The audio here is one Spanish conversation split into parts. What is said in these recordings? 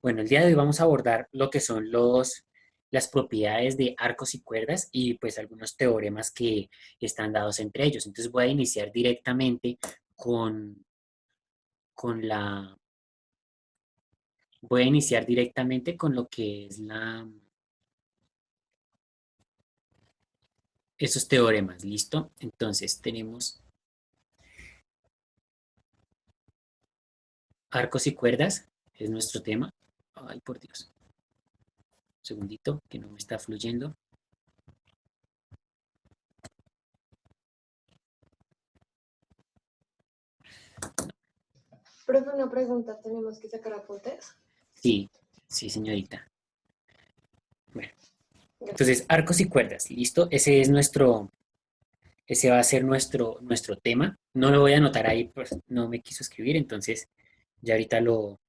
Bueno, el día de hoy vamos a abordar lo que son las propiedades de arcos y cuerdas y pues algunos teoremas que están dados entre ellos. Entonces voy a iniciar directamente con, con la, voy a iniciar directamente con lo que es esos teoremas, ¿listo? Entonces tenemos arcos y cuerdas, es nuestro tema. Ay, por Dios. Un segundito, que no me está fluyendo. Profe, una pregunta, ¿tenemos que sacar apuntes? Sí, sí, señorita. Bueno, Gracias. entonces arcos y cuerdas, ¿listo? Ese va a ser nuestro tema. No lo voy a anotar ahí, pues no me quiso escribir, entonces ya ahorita lo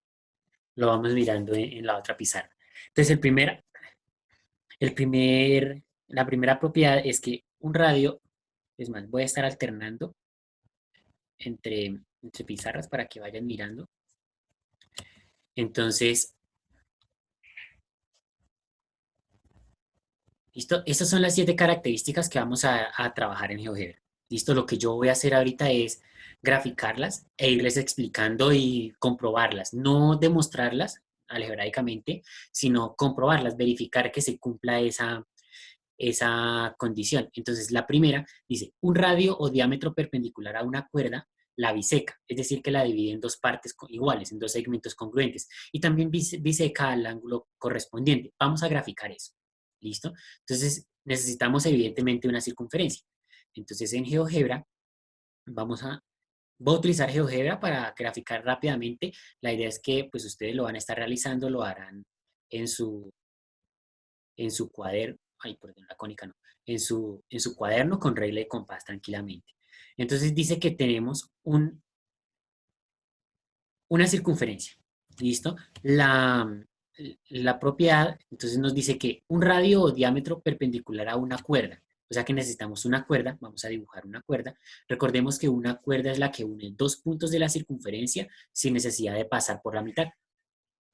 vamos mirando en la otra pizarra. Entonces la primera propiedad es que un radio, es más, voy a estar alternando entre pizarras para que vayan mirando. Entonces, ¿listo? Estas son las 7 características que vamos a trabajar en GeoGebra. ¿Listo? Lo que yo voy a hacer ahorita es graficarlas e irles explicando y comprobarlas. No demostrarlas algebraicamente, sino comprobarlas, verificar que se cumpla esa condición. Entonces, la primera dice, un radio o diámetro perpendicular a una cuerda la biseca, es decir, que la divide en dos partes iguales, en dos segmentos congruentes, y también biseca al ángulo correspondiente. Vamos a graficar eso. ¿Listo? Entonces, necesitamos evidentemente una circunferencia. Entonces, en GeoGebra, vamos a, voy a utilizar GeoGebra para graficar rápidamente. La idea es que pues ustedes lo van a estar realizando, lo harán en su cuaderno, ay, perdón, la cónica no, en su cuaderno con regla de compás tranquilamente. Entonces dice que tenemos una circunferencia, ¿listo? La propiedad, entonces nos dice que un radio o diámetro perpendicular a una cuerda, o sea que necesitamos una cuerda, vamos a dibujar una cuerda. Recordemos que una cuerda es la que une dos puntos de la circunferencia sin necesidad de pasar por la mitad,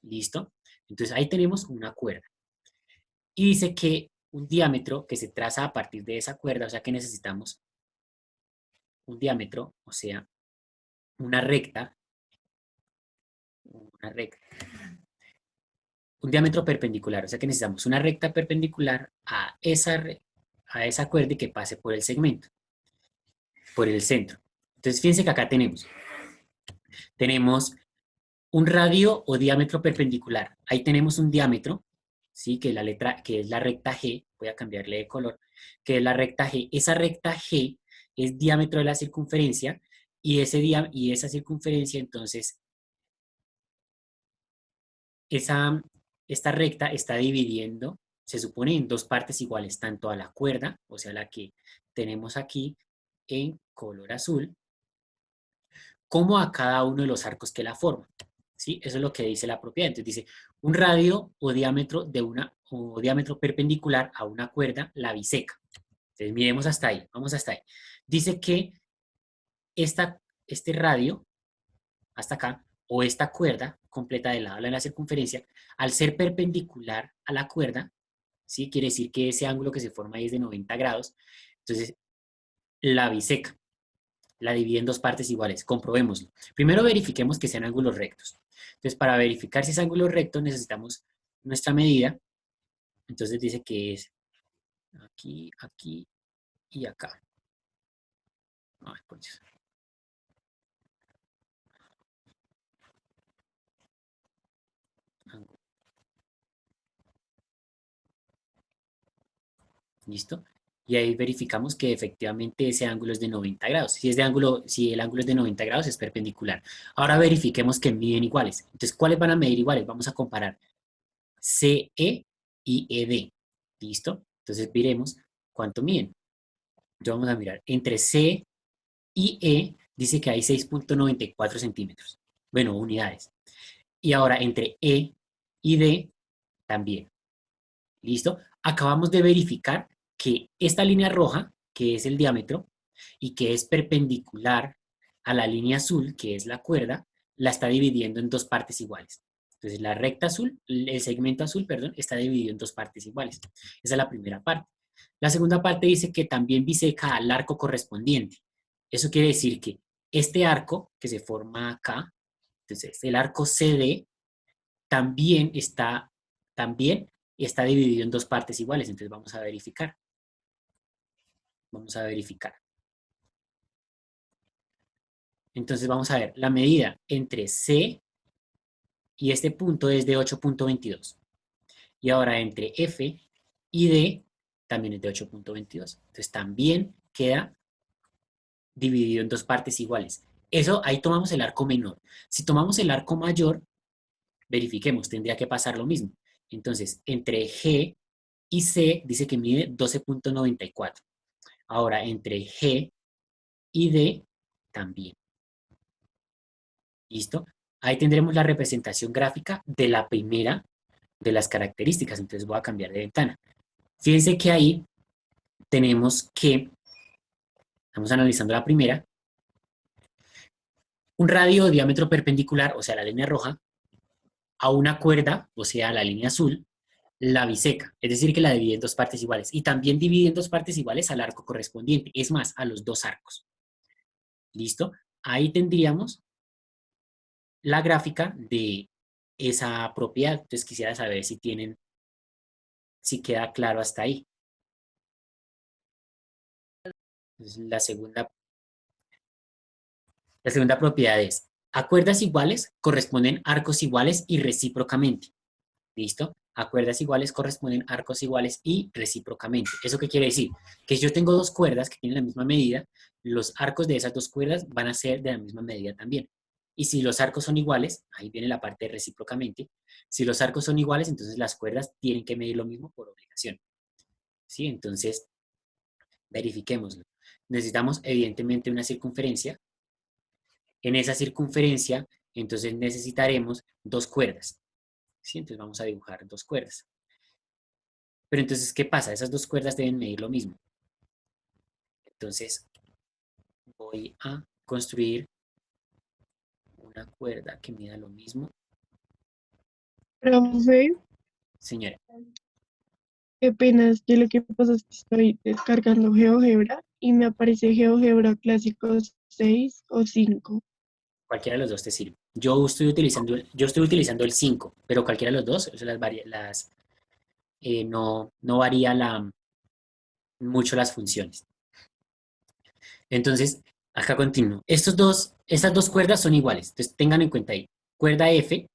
¿listo? Entonces ahí tenemos una cuerda. Y dice que un diámetro que se traza a partir de esa cuerda, o sea que necesitamos un diámetro, o sea, una recta, una recta, un diámetro perpendicular, o sea que necesitamos una recta perpendicular a esa cuerda y que pase por el segmento, por el centro. Entonces fíjense que acá tenemos un radio o diámetro perpendicular. Ahí tenemos un diámetro, ¿sí? Que es la letra, que es la recta G, voy a cambiarle de color, que es la recta G. Esa recta G es diámetro de la circunferencia y esa circunferencia, entonces, esa, esta recta está dividiendo, se supone, en dos partes iguales, tanto a la cuerda, o sea, la que tenemos aquí en color azul, como a cada uno de los arcos que la forman. ¿Sí? Eso es lo que dice la propiedad. Entonces dice, un radio o diámetro perpendicular a una cuerda la biseca. Entonces miremos hasta ahí, vamos hasta ahí. Dice que este radio, hasta acá, o esta cuerda completa de lado de la circunferencia, al ser perpendicular a la cuerda, ¿sí? Quiere decir que ese ángulo que se forma ahí es de 90 grados, entonces la biseca. La divide en dos partes iguales. Comprobémoslo. Primero verifiquemos que sean ángulos rectos. Entonces, para verificar si es ángulo recto necesitamos nuestra medida. Entonces dice que es aquí, aquí y acá. Ay, por Dios. ¿Listo? Y ahí verificamos que efectivamente ese ángulo es de 90 grados. Si el ángulo es de 90 grados, es perpendicular. Ahora verifiquemos que miden iguales. Entonces, ¿cuáles van a medir iguales? Vamos a comparar CE y ED. ¿Listo? Entonces, miremos cuánto miden. Entonces, vamos a mirar. Entre C y E dice que hay 6,94 centímetros. Bueno, unidades. Y ahora entre E y D también. ¿Listo? Acabamos de verificar que esta línea roja, que es el diámetro, y que es perpendicular a la línea azul, que es la cuerda, la está dividiendo en dos partes iguales. Entonces, la recta azul, el segmento azul, perdón, está dividido en dos partes iguales. Esa es la primera parte. La segunda parte dice que también biseca al arco correspondiente. Eso quiere decir que este arco que se forma acá, entonces el arco CD también está dividido en dos partes iguales. Entonces vamos a verificar. Vamos a verificar. Entonces vamos a ver, la medida entre C y este punto es de 8.22. Y ahora entre F y D también es de 8.22. Entonces también queda dividido en dos partes iguales. Eso, ahí tomamos el arco menor. Si tomamos el arco mayor, verifiquemos, tendría que pasar lo mismo. Entonces, entre G y C dice que mide 12.94. Ahora, entre G y D también. ¿Listo? Ahí tendremos la representación gráfica de la primera de las características. Entonces voy a cambiar de ventana. Fíjense que ahí tenemos que, estamos analizando la primera, un radio de diámetro perpendicular, o sea, la línea roja, a una cuerda, o sea, la línea azul, la biseca, es decir, que la divide en dos partes iguales. Y también divide en dos partes iguales al arco correspondiente, es más, a los dos arcos. ¿Listo? Ahí tendríamos la gráfica de esa propiedad. Entonces quisiera saber si queda claro hasta ahí. Entonces, la segunda propiedad es, a cuerdas iguales corresponden arcos iguales y recíprocamente. ¿Listo? A cuerdas iguales corresponden arcos iguales y recíprocamente. ¿Eso qué quiere decir? Que si yo tengo dos cuerdas que tienen la misma medida, los arcos de esas dos cuerdas van a ser de la misma medida también. Y si los arcos son iguales, ahí viene la parte de recíprocamente, si los arcos son iguales, entonces las cuerdas tienen que medir lo mismo por obligación. ¿Sí? Entonces, verifiquémoslo. Necesitamos evidentemente una circunferencia. En esa circunferencia, entonces necesitaremos dos cuerdas. ¿Sí? Entonces vamos a dibujar dos cuerdas. Pero entonces, ¿qué pasa? Esas dos cuerdas deben medir lo mismo. Entonces, voy a construir una cuerda que mida lo mismo. Profe, Señora, qué pena, es que lo que pasa es que estoy descargando GeoGebra y me aparece GeoGebra clásico 6 o 5. cualquiera de los dos te sirve. Yo estoy utilizando el 5, pero cualquiera de los dos, eso no varía mucho las funciones. Entonces, acá continúo. Estas dos cuerdas son iguales. Entonces, tengan en cuenta ahí. Cuerda F,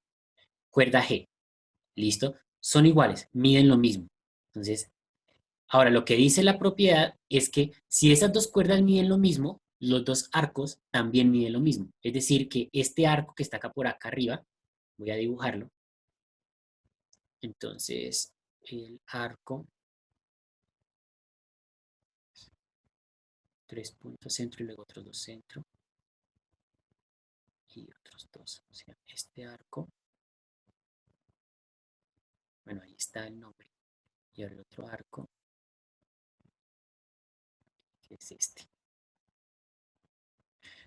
cuerda G. ¿Listo? Son iguales, miden lo mismo. Entonces, ahora lo que dice la propiedad es que si esas dos cuerdas miden lo mismo, los dos arcos también miden lo mismo. Es decir, que este arco que está acá por acá arriba, voy a dibujarlo. Entonces, el arco, 3 puntos centro y luego otros dos centro y otros dos. O sea, este arco, bueno, ahí está el nombre. Y ahora el otro arco, que es este.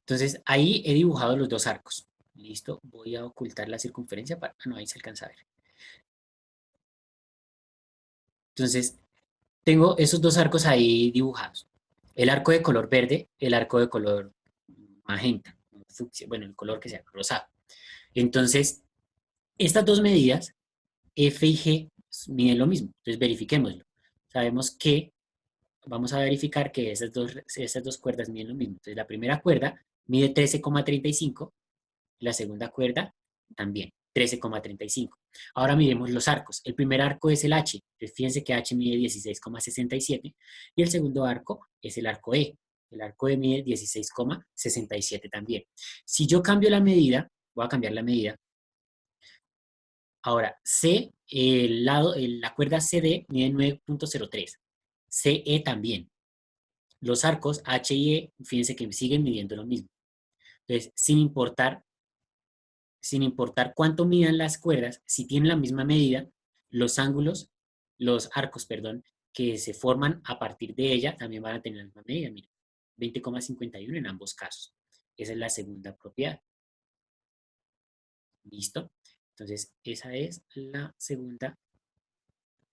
Entonces, ahí he dibujado los dos arcos. Listo, voy a ocultar la circunferencia para... no, ahí se alcanza a ver. Entonces, tengo esos dos arcos ahí dibujados. El arco de color verde, el arco de color magenta, fucsia, bueno, el color que sea, rosado. Entonces, estas dos medidas, F y G, miden lo mismo. Entonces, verifiquémoslo. Sabemos que, vamos a verificar que esas dos cuerdas miden lo mismo. Entonces, la primera cuerda mide 13,35, la segunda cuerda también, 13,35. Ahora miremos los arcos. El primer arco es el H. Fíjense que H mide 16,67 y el segundo arco es el arco E. El arco E mide 16,67 también. Si yo cambio la medida, voy a cambiar la medida. Ahora, la cuerda CD mide 9.03. CE también. Los arcos H y E, fíjense que siguen midiendo lo mismo. Entonces, sin importar cuánto midan las cuerdas, si tienen la misma medida, los arcos, perdón, que se forman a partir de ella también van a tener la misma medida, mira, 20,51 en ambos casos. Esa es la segunda propiedad. ¿Listo? Entonces, esa es la segunda.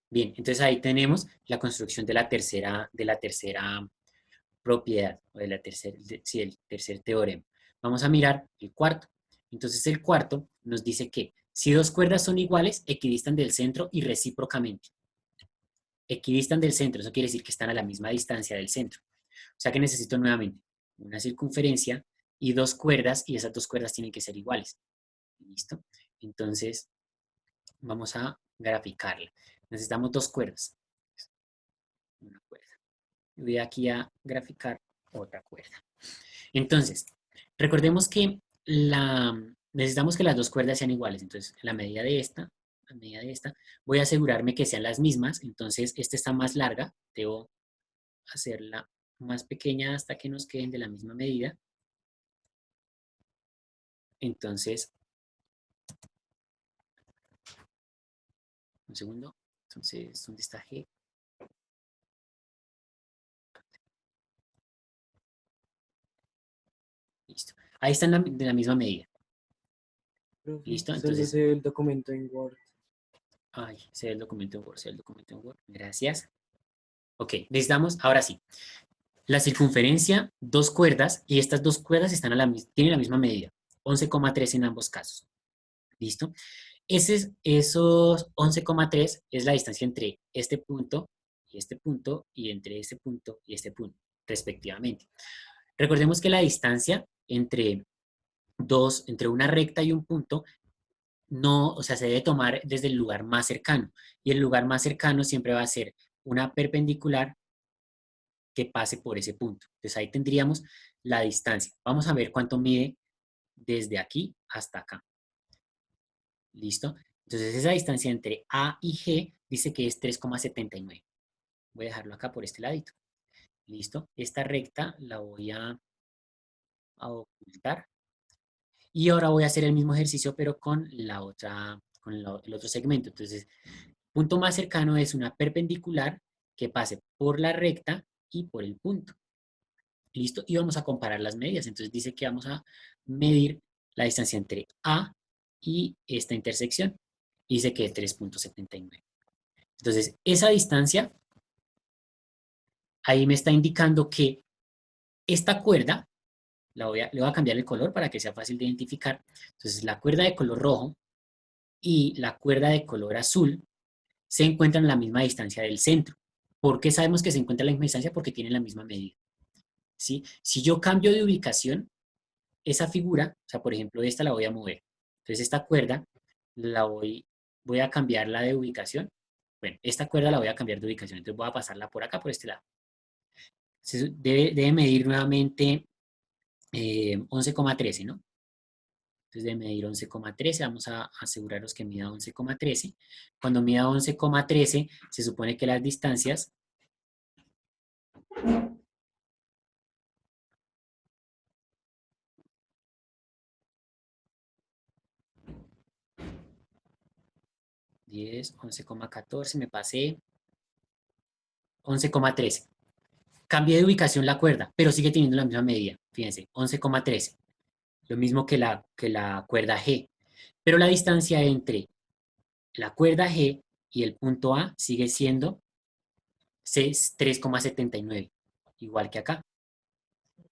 Bien, entonces ahí tenemos la construcción de la tercera propiedad, o de la tercera, sí, el tercer teorema. Vamos a mirar el cuarto. Entonces, el cuarto nos dice que si dos cuerdas son iguales, equidistan del centro y recíprocamente. Equidistan del centro, eso quiere decir que están a la misma distancia del centro. O sea que necesito nuevamente una circunferencia y dos cuerdas, y esas dos cuerdas tienen que ser iguales. ¿Listo? Entonces, vamos a graficarla. Necesitamos dos cuerdas. Una cuerda. Voy aquí a graficar otra cuerda. Entonces, recordemos que necesitamos que las dos cuerdas sean iguales. Entonces, la medida de esta, voy a asegurarme que sean las mismas. Entonces, esta está más larga. Debo hacerla más pequeña hasta que nos queden de la misma medida. Entonces, un segundo. Entonces, ¿dónde está G? Listo. Ahí están de la misma medida. Profe, Listo. solo Entonces, se ve el documento en Word. ay, se ve el documento en Word, se ve el documento en Word. Gracias. Ok, necesitamos, ahora sí, la circunferencia, dos cuerdas, y estas dos cuerdas tienen la misma medida, 11,3 en ambos casos. ¿Listo? Esos 11,3 es la distancia entre este punto, y entre este punto y este punto, respectivamente. Recordemos que la distancia entre una recta y un punto, no, o sea, se debe tomar desde el lugar más cercano, y el lugar más cercano siempre va a ser una perpendicular que pase por ese punto. Entonces ahí tendríamos la distancia. Vamos a ver cuánto mide desde aquí hasta acá. ¿Listo? Entonces esa distancia entre A y G dice que es 3,79. Voy a dejarlo acá por este ladito. ¿Listo? Esta recta la voy a ocultar. Y ahora voy a hacer el mismo ejercicio, pero con el otro segmento. Entonces, punto más cercano es una perpendicular que pase por la recta y por el punto. ¿Listo? Y vamos a comparar las medidas. Entonces dice que vamos a medir la distancia entre A y esta intersección. Dice que es 3,79. Entonces, esa distancia ahí me está indicando que esta cuerda, le voy a cambiar el color para que sea fácil de identificar. Entonces, la cuerda de color rojo y la cuerda de color azul se encuentran a la misma distancia del centro. ¿Por qué sabemos que se encuentran a la misma distancia? Porque tienen la misma medida. ¿Sí? Si yo cambio de ubicación, esa figura, o sea, por ejemplo, esta la voy a mover. Entonces, esta cuerda voy a cambiarla de ubicación. Bueno, esta cuerda la voy a cambiar de ubicación, entonces voy a pasarla por acá, por este lado. Debe medir nuevamente 11,13, ¿no? Entonces debe medir 11,13, vamos a asegurarnos que mida 11,13. Cuando mida 11,13, se supone que las distancias (10, 11,14, me pasé, 11,13). Cambié de ubicación la cuerda, pero sigue teniendo la misma medida. Fíjense, 11,13. Lo mismo que la cuerda G. Pero la distancia entre la cuerda G y el punto A sigue siendo 3,79, igual que acá.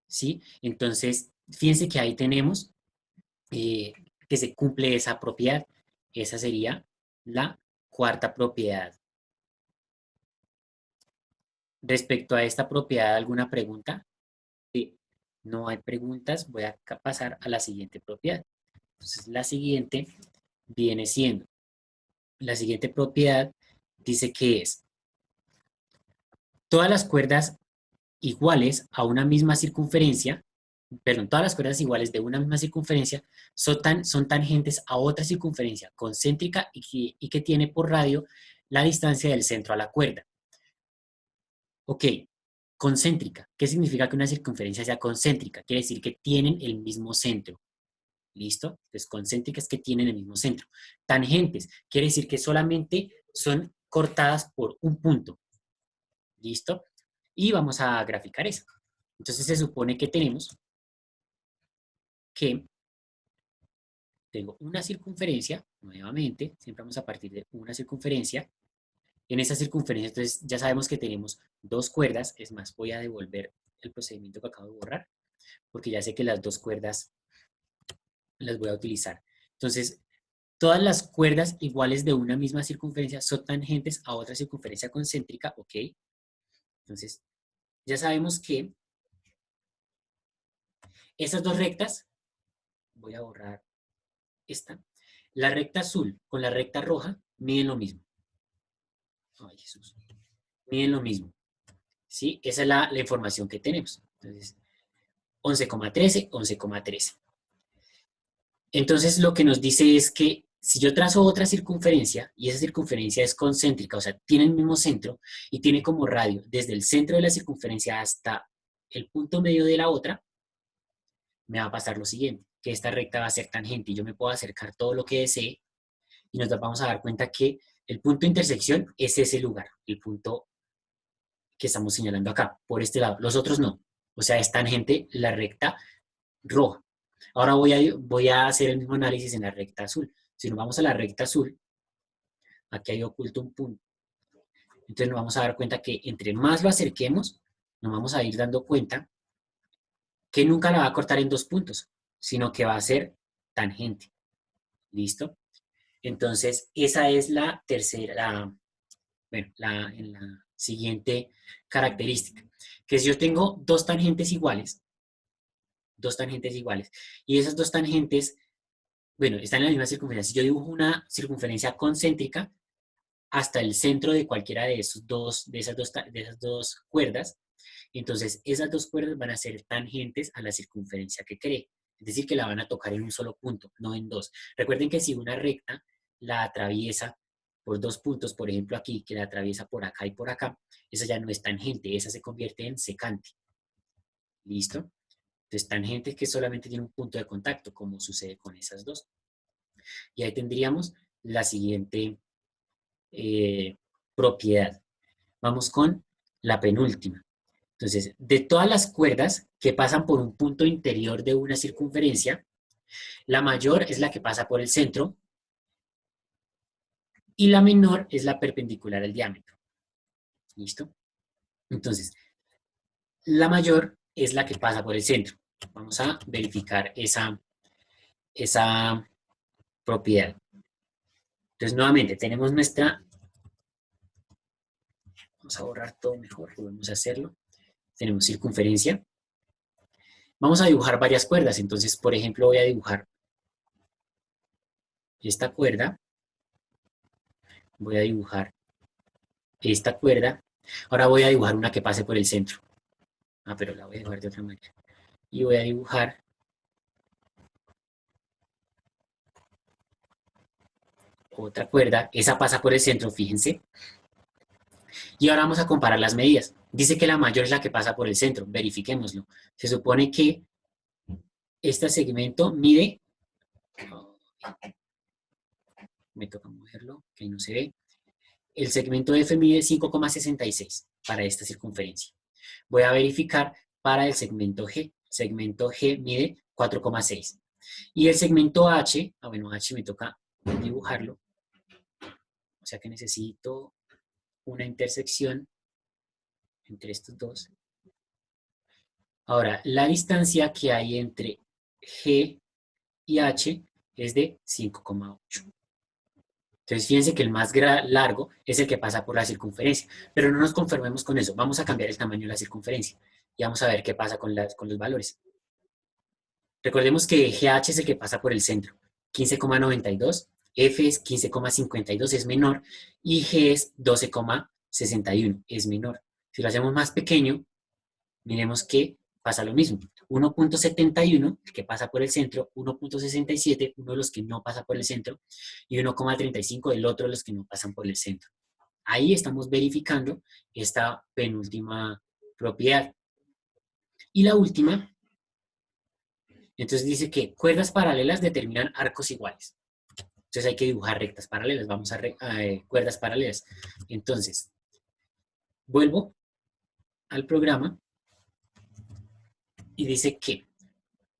¿Sí? Entonces, fíjense que ahí tenemos que se cumple esa propiedad. Esa sería la cuarta propiedad. Respecto a esta propiedad, ¿alguna pregunta? Sí, no hay preguntas, voy a pasar a la siguiente propiedad. Entonces, la siguiente propiedad dice que es todas las cuerdas iguales a una misma circunferencia, perdón, todas las cuerdas iguales de una misma circunferencia son tangentes a otra circunferencia concéntrica y que tiene por radio la distancia del centro a la cuerda. Ok, concéntrica. ¿Qué significa que una circunferencia sea concéntrica? Quiere decir que tienen el mismo centro. ¿Listo? Entonces, concéntricas que tienen el mismo centro. Tangentes. Quiere decir que solamente son cortadas por un punto. ¿Listo? Y vamos a graficar eso. Entonces, se supone que tengo una circunferencia nuevamente, siempre vamos a partir de una circunferencia. En esa circunferencia, entonces, ya sabemos que tenemos dos cuerdas. Es más, voy a devolver el procedimiento que acabo de borrar, porque ya sé que las dos cuerdas las voy a utilizar. Entonces, todas las cuerdas iguales de una misma circunferencia son tangentes a otra circunferencia concéntrica, ¿ok? Entonces, ya sabemos que esas dos rectas, voy a borrar esta, la recta azul con la recta roja miden lo mismo. Ay, Jesús. Miden lo mismo, ¿sí? Esa es la información que tenemos. Entonces, 11,13, 11,13. Entonces, lo que nos dice es que si yo trazo otra circunferencia, y esa circunferencia es concéntrica, o sea, tiene el mismo centro, y tiene como radio desde el centro de la circunferencia hasta el punto medio de la otra, me va a pasar lo siguiente, que esta recta va a ser tangente, y yo me puedo acercar todo lo que desee, y nos vamos a dar cuenta que el punto de intersección es ese lugar, el punto que estamos señalando acá, por este lado. Los otros no. O sea, es tangente la recta roja. Ahora voy a hacer el mismo análisis en la recta azul. Si nos vamos a la recta azul, aquí hay oculto un punto. Entonces nos vamos a dar cuenta que entre más lo acerquemos, nos vamos a ir dando cuenta que nunca la va a cortar en dos puntos, sino que va a ser tangente. ¿Listo? Entonces, esa es la tercera, bueno, en la siguiente característica, que si yo tengo dos tangentes iguales, y esas dos tangentes, bueno, están en la misma circunferencia. Si yo dibujo una circunferencia concéntrica hasta el centro de cualquiera de esas dos cuerdas, entonces esas dos cuerdas van a ser tangentes a la circunferencia que cree. Es decir, que la van a tocar en un solo punto, no en dos. Recuerden que si una recta la atraviesa por dos puntos, por ejemplo aquí, que la atraviesa por acá y por acá, esa ya no es tangente, esa se convierte en secante. ¿Listo? Entonces, tangente que solamente tiene un punto de contacto, como sucede con esas dos. Y ahí tendríamos la siguiente propiedad. Vamos con la penúltima. Entonces, de todas las cuerdas que pasan por un punto interior de una circunferencia, la mayor es la que pasa por el centro y la menor es la perpendicular al diámetro. ¿Listo? Entonces, la mayor es la que pasa por el centro. Vamos a verificar esa propiedad. Entonces, nuevamente, tenemos nuestra... Vamos a borrar todo mejor, podemos hacerlo. Tenemos circunferencia. Vamos a dibujar varias cuerdas. Entonces, por ejemplo, voy a dibujar esta cuerda. Voy a dibujar esta cuerda. Ahora voy a dibujar una que pase por el centro. Ah, pero la voy a dibujar de otra manera. Y voy a dibujar otra cuerda. Esa pasa por el centro, fíjense. Y ahora vamos a comparar las medidas. Dice que la mayor es la que pasa por el centro. Verifiquémoslo. Se supone que este segmento mide... Me toca moverlo, que ahí no se ve. El segmento F mide 5,66 para esta circunferencia. Voy a verificar para el segmento G. El segmento G mide 4,6. Y el segmento H, bueno, H me toca dibujarlo. O sea que necesito una intersección entre estos dos. Ahora, la distancia que hay entre G y H es de 5,8. Entonces, fíjense que el más largo es el que pasa por la circunferencia. Pero no nos conformemos con eso. Vamos a cambiar el tamaño de la circunferencia. Y vamos a ver qué pasa con los valores. Recordemos que GH es el que pasa por el centro. 15,92. F es 15,52, es menor. Y G es 12,61, es menor. Si lo hacemos más pequeño, miremos que pasa lo mismo. 1,71, el que pasa por el centro, 1,67, uno de los que no pasa por el centro, y 1,35, el otro de los que no pasan por el centro. Ahí estamos verificando esta penúltima propiedad. Y la última, entonces dice que cuerdas paralelas determinan arcos iguales. Entonces hay que dibujar rectas paralelas, vamos a cuerdas paralelas. Entonces, vuelvo al programa y dice que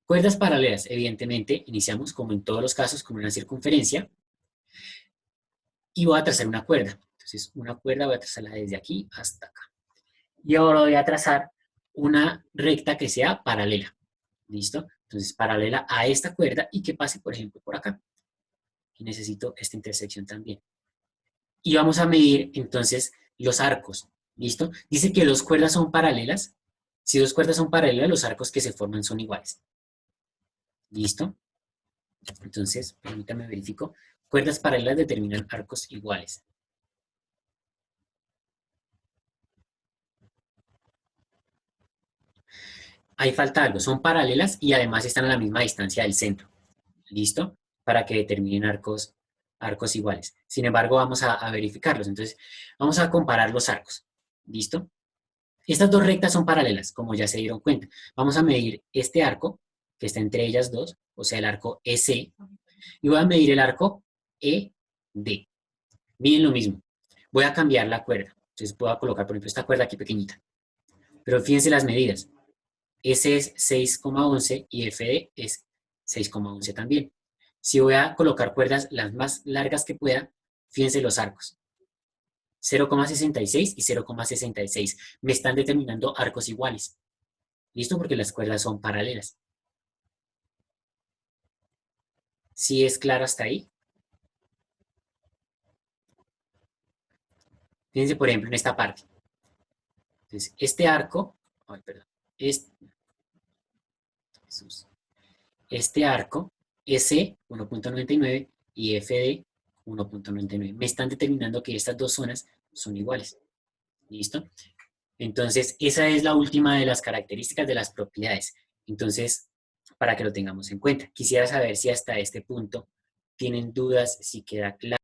cuerdas paralelas, evidentemente, iniciamos como en todos los casos con una circunferencia. y voy a trazar una cuerda. Entonces, una cuerda voy a trazarla desde aquí hasta acá. Y ahora voy a trazar una recta que sea paralela. ¿Listo? Entonces, paralela a esta cuerda y que pase, por ejemplo, por acá. Y necesito esta intersección también. Y vamos a medir, entonces, los arcos. ¿Listo? Dice que dos cuerdas son paralelas. Si dos cuerdas son paralelas, los arcos que se forman son iguales. ¿Listo? Entonces, permítame verifico. Cuerdas paralelas determinan arcos iguales. Ahí falta algo, son paralelas y además están a la misma distancia del centro. ¿Listo? Para que determinen arcos iguales. Sin embargo, vamos a verificarlos. Entonces, vamos a comparar los arcos. ¿Listo? Estas dos rectas son paralelas, como ya se dieron cuenta. Vamos a medir este arco, que está entre ellas dos, o sea, el arco EC, y voy a medir el arco ED. Miren lo mismo. Voy a cambiar la cuerda. Entonces, voy a colocar, por ejemplo, esta cuerda aquí pequeñita. Pero fíjense las medidas. S es 6,11 y FD es 6,11 también. Si voy a colocar cuerdas las más largas que pueda, fíjense los arcos. 0,66 y 0,66. Me están determinando arcos iguales. ¿Listo? Porque las cuerdas son paralelas. ¿Sí es claro hasta ahí? Fíjense, por ejemplo, en esta parte. Entonces, este arco, este arco, S 1.99 y FD 1.99. Me están determinando que estas dos zonas son iguales. ¿Listo? Entonces, esa es la última de las características de las propiedades. Entonces, para que lo tengamos en cuenta. Quisiera saber si hasta este punto tienen dudas, si queda claro.